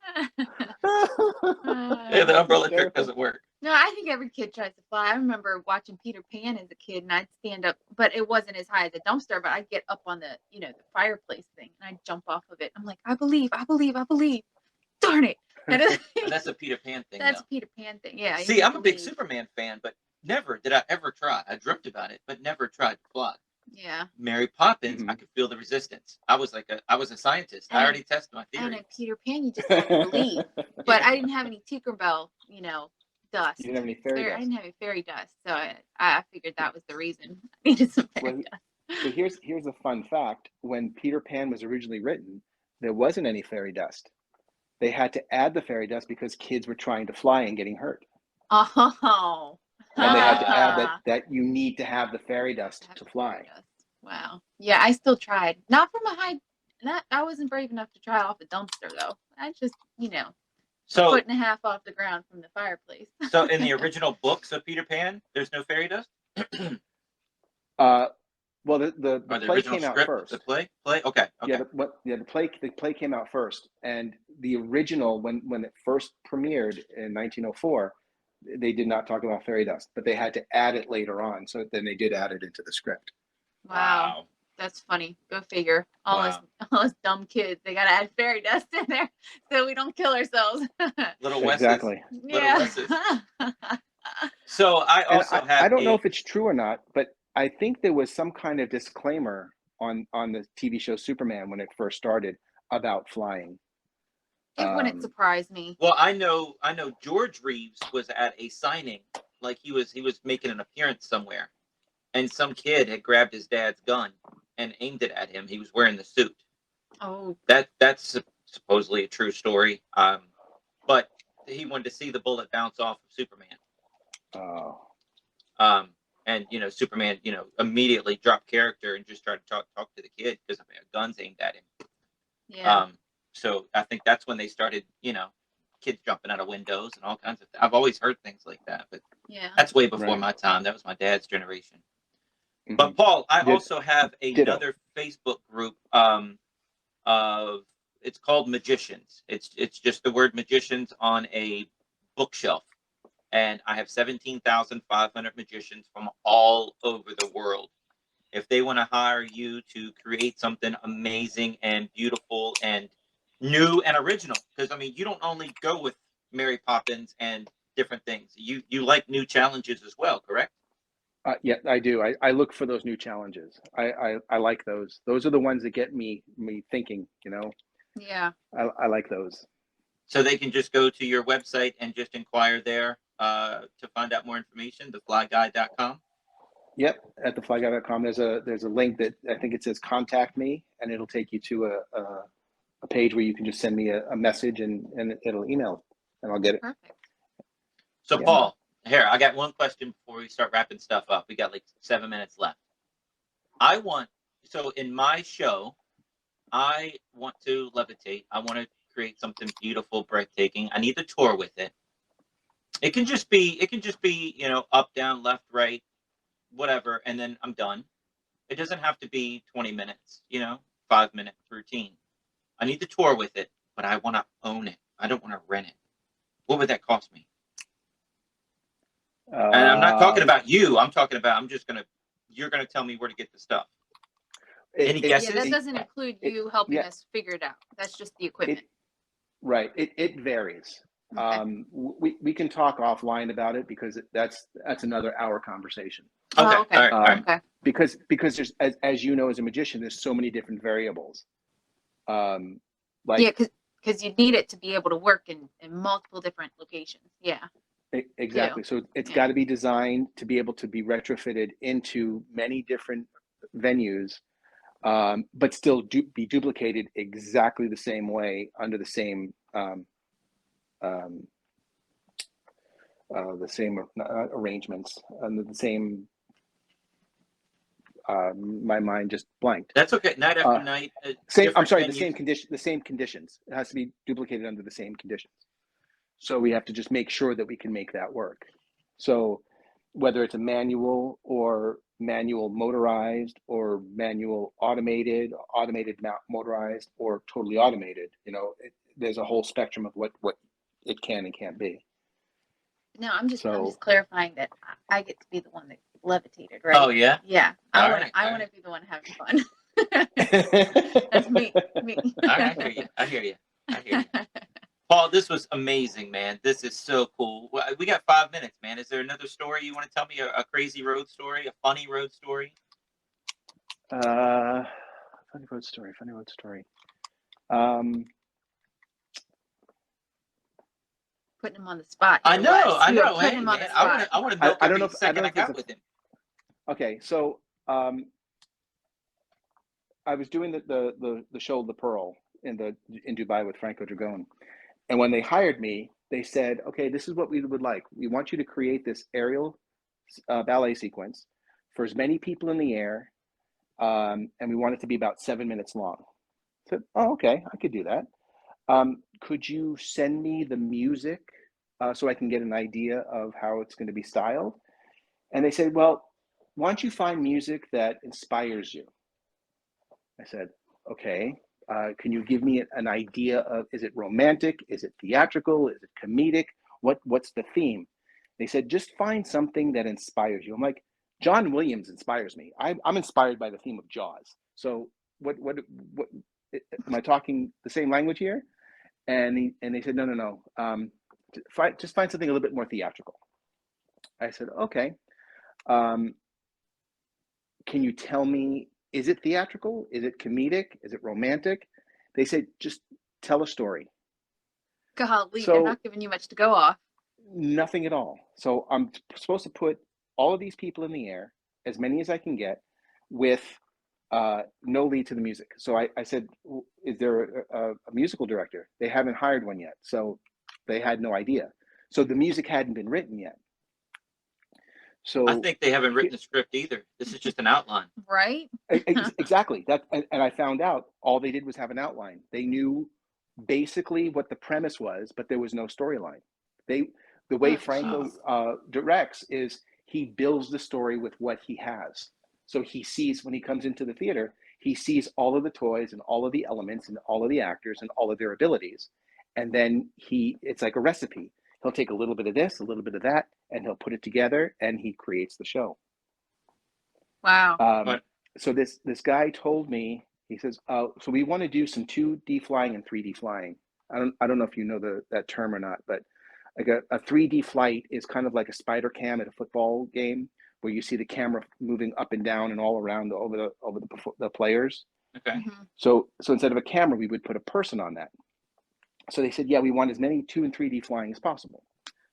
Yeah, the umbrella trick doesn't work. No, I think every kid tries to fly. I remember watching Peter Pan as a kid, and I'd stand up, but it wasn't as high as a dumpster, but I'd get up on the, the fireplace thing, and I'd jump off of it. I'm like, I believe, I believe, I believe. Darn it. And that's a Peter Pan thing, That's though. a Peter Pan thing, yeah. See, I'm a big Superman fan, but never did I ever try. I dreamt about it, but never tried to fly. Yeah. Mary Poppins, I could feel the resistance. I was a scientist. I already tested my theory. And in Peter Pan, you just have to believe. But I didn't have any Tinkerbell, dust. You didn't have any fairy dust. I didn't have any fairy dust, so I figured that was the reason. I needed some fairy dust. So here's a fun fact. When Peter Pan was originally written, there wasn't any fairy dust. They had to add the fairy dust because kids were trying to fly and getting hurt. Oh. And they had to add that you need to have the fairy dust to fly. Wow. Yeah, I still tried. Not from a high. I wasn't brave enough to try off a dumpster though. I just, so, a foot and a half off the ground from the fireplace. So in the original books of Peter Pan, there's no fairy dust? Well, the play came out first. The play? Okay. Yeah, the play came out first, and the original when it first premiered in 1904, they did not talk about fairy dust, but they had to add it later on. So then they did add it into the script. Wow. That's funny. Go figure. All those dumb kids. They gotta add fairy dust in there so we don't kill ourselves. Little Wes's. Exactly. Yeah. Little Wes's. So I don't know if it's true or not, but I think there was some kind of disclaimer on the TV show Superman when it first started about flying. It wouldn't surprise me. Well, I know George Reeves was at a signing, like he was making an appearance somewhere, and some kid had grabbed his dad's gun and aimed it at him. He was wearing the suit. Oh. That's supposedly a true story. But he wanted to see the bullet bounce off of Superman. Oh. And Superman, immediately dropped character and just tried to talk to the kid because guns aimed at him. Yeah. So I think that's when they started, kids jumping out of windows and all kinds of things. I've always heard things like that, but yeah, that's way before my time. That was my dad's generation. Mm-hmm. But Paul, I also have another Facebook group it's called Magicians. It's just the word magicians on a bookshelf. And I have 17,500 magicians from all over the world. If they want to hire you to create something amazing and beautiful and new and original, because you don't only go with Mary Poppins and different things. You like new challenges as well, correct? Yeah, I do. I look for those new challenges. I like those. Those are the ones that get me thinking. Yeah. I like those. So they can just go to your website and just inquire there to find out more information. Theflyguy.com. Yep, at theflyguy.com. There's a link that I think it says contact me, and it'll take you to a page where you can just send me a message and it'll email and I'll get it. Perfect. So Paul, here, I got one question before we start wrapping stuff up. We got like 7 minutes left. So in my show, I want to levitate. I want to create something beautiful, breathtaking. I need the tour with it. It can just be, up, down, left, right, whatever, and then I'm done. It doesn't have to be 20 minutes, 5-minute routine. I need the tour with it, but I want to own it. I don't want to rent it. What would that cost me? And I'm not talking about you. I'm talking about, you're going to tell me where to get the stuff. Any guesses? Yeah, that doesn't include you helping us figure it out. That's just the equipment. Right. It varies. Okay. We can talk offline about it because that's another hour conversation. Okay. Okay. All right. Okay. Because there's, as you know, as a magician, there's so many different variables. Because you need it to be able to work in multiple different locations. Yeah. Exactly. So it's got to be designed to be able to be retrofitted into many different venues, but still be duplicated exactly the same way under the same arrangements, under the same. My mind just blanked. That's okay. Night after night. The same condition. The same conditions. It has to be duplicated under the same conditions. So we have to just make sure that we can make that work. So whether it's a manual or manual motorized or manual automated, motorized, or totally automated. You know, there's a whole spectrum of what it can and can't be. No, I'm just So clarifying that I get to be the one that levitated, right? Oh yeah. Yeah. All I right, all want to right. be the one having fun. That's me. All right, I hear you. I hear you. I hear you. Paul, this was amazing, man. This is so cool. Well, we got 5 minutes, man. Is there another story you want to tell me? A crazy road story? A funny road story? Funny road story. Putting him on the spot. I here, know, Wes. I You are know. putting Hey, him on the man, spot. I want to milk I don't every know if second I there's got with him. Okay, so I was doing the show The Pearl in Dubai with Franco Dragone, and when they hired me, they said, okay, this is what we would like. We want you to create this aerial ballet sequence for as many people in the air, and we want it to be about 7 minutes long. I said, oh, okay, I could do that. Could you send me the music so I can get an idea of how it's going to be styled? And they said, well, why don't you find music that inspires you? I said, okay. Can you give me an idea of, is it romantic? Is it theatrical? Is it comedic? What's the theme? They said, just find something that inspires you. I'm like, John Williams inspires me. I'm inspired by the theme of Jaws. So what am I talking the same language here? And they said, no. Just find something a little bit more theatrical. I said, okay. Can you tell me, is it theatrical? Is it comedic? Is it romantic? They said, just tell a story. Golly, So- they're not giving you much to go off. Nothing at all. So I'm supposed to put all of these people in the air, as many as I can get, with no lead to the music. So I said, is there a musical director? They haven't hired one yet. So they had no idea. So the music hadn't been written yet. So I think they haven't written the script either. This is just an outline. Right? Exactly. And I found out all they did was have an outline. They knew basically what the premise was, but there was no storyline. The way Franco directs is he builds the story with what he has. So he sees, when he comes into the theater, he sees all of the toys and all of the elements and all of the actors and all of their abilities. And then it's like a recipe. He'll take a little bit of this, a little bit of that, and he'll put it together and he creates the show. Wow. So this guy told me, he says, so we want to do some 2D flying and 3D flying. I don't know if you know that term or not, but like a 3D flight is kind of like a spider cam at a football game, where you see the camera moving up and down and all around over the players. Okay. Mm-hmm. So instead of a camera, we would put a person on that. So they said, yeah, we want as many 2 and 3D flying as possible.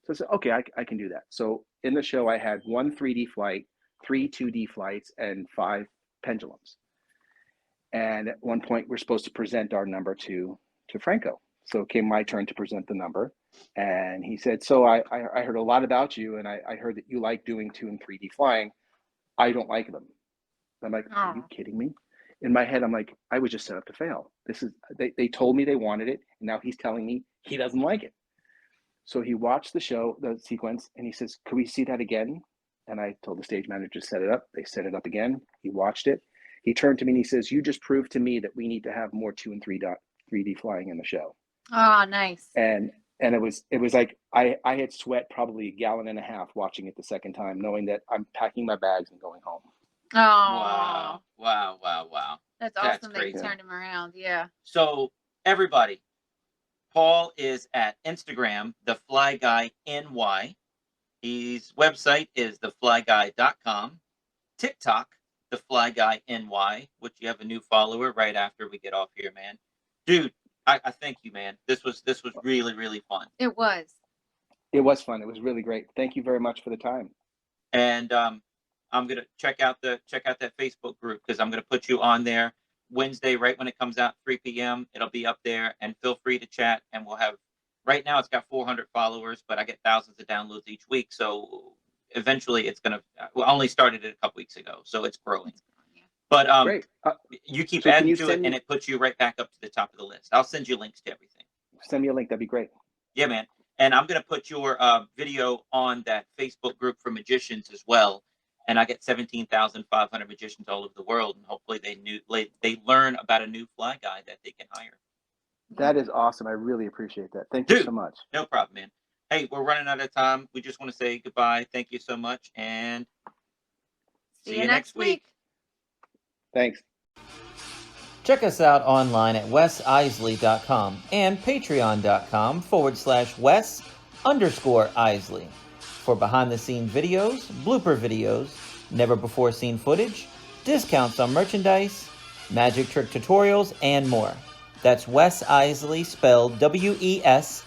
So I said, okay, I can do that. So in the show, I had 1 3D flight, 3 2D flights, and 5 pendulums. And at one point, we're supposed to present our number to Franco. So it came my turn to present the number. And he said, so I heard a lot about you, and I heard that you like doing 2 and 3D flying. I don't like them. I'm like, are you kidding me? In my head, I'm like, I was just set up to fail. They told me they wanted it, and now he's telling me he doesn't like it. So he watched the sequence, and he says, could we see that again? And I told the stage manager to set it up. They set it up again. He watched it. He turned to me and he says, you just proved to me that we need to have more 2 and 3D flying in the show. Oh, nice. And it was like I had sweat probably a gallon and a half watching it the second time, knowing that I'm packing my bags and going home. Oh, Wow. That's That's awesome that you crazy. turned him around. Yeah. So everybody, Paul is at Instagram, the Fly Guy NY. His website is theflyguy.com. TikTok, the Fly Guy NY, which you have a new follower right after we get off here, man. Dude, I thank you, man. This was really, really fun. It was. It was fun. It was really great. Thank you very much for the time. And I'm gonna check out that Facebook group, because I'm gonna put you on there Wednesday right when it comes out, 3 p.m. It'll be up there, and feel free to chat. And we'll have, right now it's got 400 followers, but I get thousands of downloads each week. So eventually it's gonna. I only started it a couple weeks ago, so it's growing. But Great. you keep so can adding you to send it, me- and it puts you right back up to the top of the list. I'll send you links to everything. Send me a link. That'd be great. Yeah, man. And I'm going to put your video on that Facebook group for magicians as well. And I get 17,500 magicians all over the world, and hopefully they learn about a new fly guy that they can hire. That is awesome. I really appreciate that. Thank you so much. No problem, man. Hey, we're running out of time. We just want to say goodbye. Thank you so much, and See you next week. Thanks. Check us out online at wesiseli.com and patreon.com/Wes_Isley for behind-the-scenes videos, blooper videos, never-before-seen footage, discounts on merchandise, magic trick tutorials, and more. That's Wes Iseli, spelled Wesiseli.